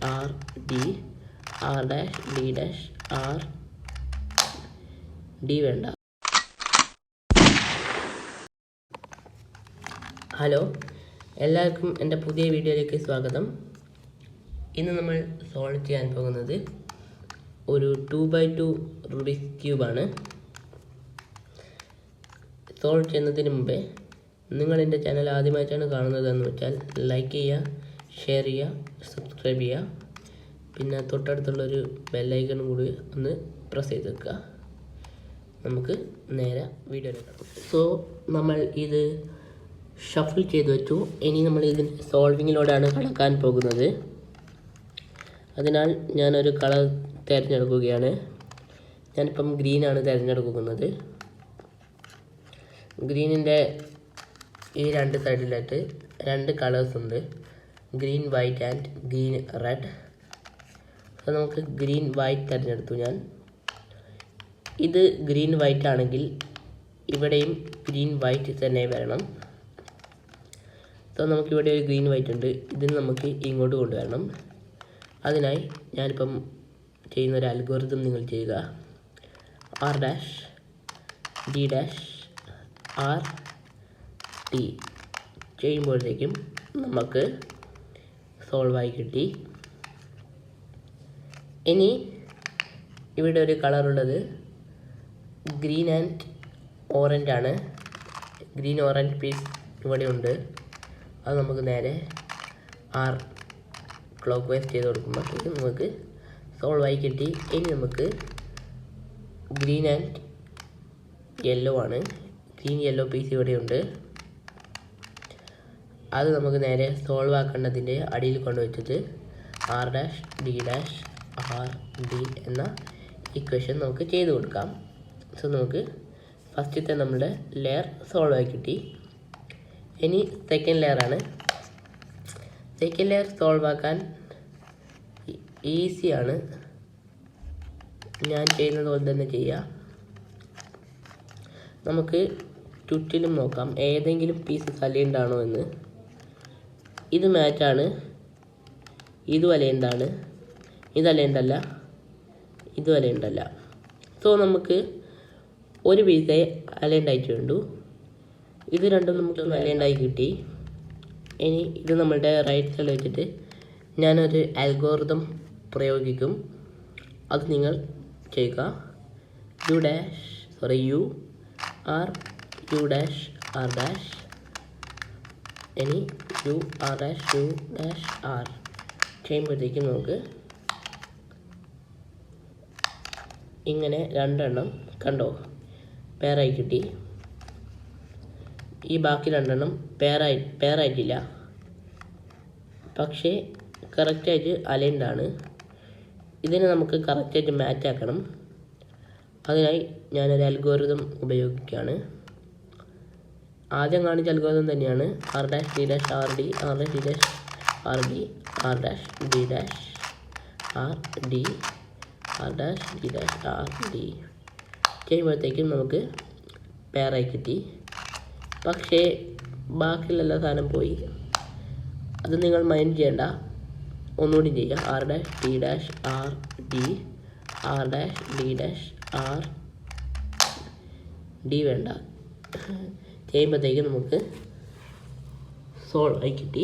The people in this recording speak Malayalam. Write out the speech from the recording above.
R D R dash D dash R D വേണ്ട. ഹലോ, എല്ലാവർക്കും എൻ്റെ പുതിയ വീഡിയോയിലേക്ക് സ്വാഗതം. ഇന്ന് നമ്മൾ സോൾവ് ചെയ്യാൻ പോകുന്നത് ഒരു 2x2 റൂബിക്സ് ക്യൂബാണ്. സോൾവ് ചെയ്യുന്നതിന് മുമ്പേ നിങ്ങൾ എൻ്റെ ചാനൽ ആദ്യമായിട്ടാണ് കാണുന്നതെന്ന് വെച്ചാൽ ലൈക്ക് ചെയ്യുക, ഷെയർ ചെയ്യുക, സബ്സ്ക്രൈബ് ചെയ്യുക. പിന്നെ തൊട്ടടുത്തുള്ളൊരു ബെല്ലൈക്കണും കൂടി ഒന്ന് പ്രസ് ചെയ്ത് വെക്കുക. നമുക്ക് നേരെ വീഡിയോയിലേക്ക് കിടക്കാം. സോ നമ്മൾ ഇത് ഷഫിൾ ചെയ്ത് വെച്ചു. ഇനി നമ്മൾ ഇതിൻ്റെ സോൾവിങ്ങിലൂടെയാണ് കടക്കാൻ പോകുന്നത്. അതിനാൽ ഞാനൊരു കളർ തിരഞ്ഞെടുക്കുകയാണ്. ഞാനിപ്പം ഗ്രീനാണ് തിരഞ്ഞെടുക്കുന്നത്. ഗ്രീനിൻ്റെ ഈ രണ്ട് സൈഡിലായിട്ട് രണ്ട് കളേഴ്സ് ഉണ്ട്, green white and green red. അപ്പോൾ നമുക്ക് ഗ്രീൻ വൈറ്റ് തിരഞ്ഞെടുത്തു ഞാൻ. ഇത് ഗ്രീൻ വൈറ്റ് ആണെങ്കിൽ ഇവിടെയും ഗ്രീൻ വൈറ്റ് തന്നെ വരണം. സോ നമുക്കിവിടെ ഒരു ഗ്രീൻ വൈറ്റ് ഉണ്ട്, ഇതിന് നമുക്ക് ഇങ്ങോട്ട് കൊണ്ടുവരണം. അതിനായി ഞാനിപ്പം ചെയ്യുന്ന ഒരു അൽഗോരിതം നിങ്ങൾ ചെയ്യുക. R dash D dash R T ചെയ്യുമ്പോഴത്തേക്കും നമുക്ക് സോൾവായി കിട്ടി. ഇനി ഇവിടെ ഒരു കളറുള്ളത് ഗ്രീൻ ആൻഡ് ഓറഞ്ച് ആണ്. ഗ്രീൻ ഓറഞ്ച് പീസ് ഇവിടെ ഉണ്ട്. അത് നമുക്ക് നേരെ ആർ ക്ലോക്ക് വൈസ് ചെയ്ത് കൊടുക്കുമ്പോഴത്തേക്കും നമുക്ക് സോൾവായി കിട്ടി. ഇനി നമുക്ക് ഗ്രീൻ ആൻഡ് യെല്ലോ ആണ്. ഗ്രീൻ യെല്ലോ പീസ് ഇവിടെയുണ്ട്. അത് നമുക്ക് നേരെ സോൾവ് ആക്കേണ്ടതിൻ്റെ അടിയിൽ കൊണ്ടുവച്ചിട്ട് R dash D dash R D എന്ന ഇക്വേഷൻ നമുക്ക് ചെയ്ത് കൊടുക്കാം. സോ നമുക്ക് ഫസ്റ്റത്തെ നമ്മുടെ ലെയർ സോൾവ് ആയി കിട്ടി. ഇനി സെക്കൻഡ് ലെയറാണ്. സെക്കൻഡ് ലെയർ സോൾവ് ആക്കാൻ ഈസിയാണ്. ഞാൻ ചെയ്യുന്നത് പോലെ തന്നെ ചെയ്യാം. നമുക്ക് ചുറ്റിലും നോക്കാം ഏതെങ്കിലും പീസ് അലൈൻഡാണോ എന്ന്. ഇത് മാച്ചാണ്, ഇത് അലൈൻഡാണ്, ഇത് അലൈൻഡല്ല, ഇത് അലൈൻഡല്ല. സോ നമുക്ക് ഒരു പീസേ അലൈൻഡായിട്ട് വേണ്ടു. ഇത് രണ്ടും നമുക്ക് അലൈൻഡായി കിട്ടി. ഇനി ഇത് നമ്മളുടെ റൈറ്റ് സൈഡിൽ വെച്ചിട്ട് ഞാനൊരു അൽഗോരിതം പ്രയോഗിക്കും. അത് നിങ്ങൾ ചെയ്യുക. യു ഡാഷ് ആർ ഡാഷ് ഇനി യു ഡാഷ് ആർ ചെയ്യുമ്പോഴത്തേക്കും നമുക്ക് ഇങ്ങനെ രണ്ടെണ്ണം കണ്ടോ പേരായി കിട്ടി. ഈ ബാക്കി രണ്ടെണ്ണം പേരായിട്ടില്ല, പക്ഷേ കറക്റ്റായിട്ട് അലൈൻഡാണ്. ഇതിനെ നമുക്ക് കറക്റ്റായിട്ട് മാച്ച് ആക്കണം. അതിനായി ഞാനൊരു അൽഗോരിതം ഉപയോഗിക്കുകയാണ്. ആദ്യം കാണിച്ച അൽഗോരിതം തന്നെയാണ്. R dash D dash R D R dash D dash R D R dash D dash R D R dash D dash R D ചെയ്യുമ്പോഴത്തേക്കും നമുക്ക് പേരായി കിട്ടി. പക്ഷേ ബാക്കിയുള്ള എല്ലാ സാധനം പോയി. അത് നിങ്ങൾ മൈൻഡ് ചെയ്യേണ്ട, ഒന്നുകൂടി ചെയ്യുക. R dash D dash R D R dash D dash R D വേണ്ട ചെയ്യുമ്പോഴത്തേക്കും നമുക്ക് സോൾവ് ആയി കിട്ടി.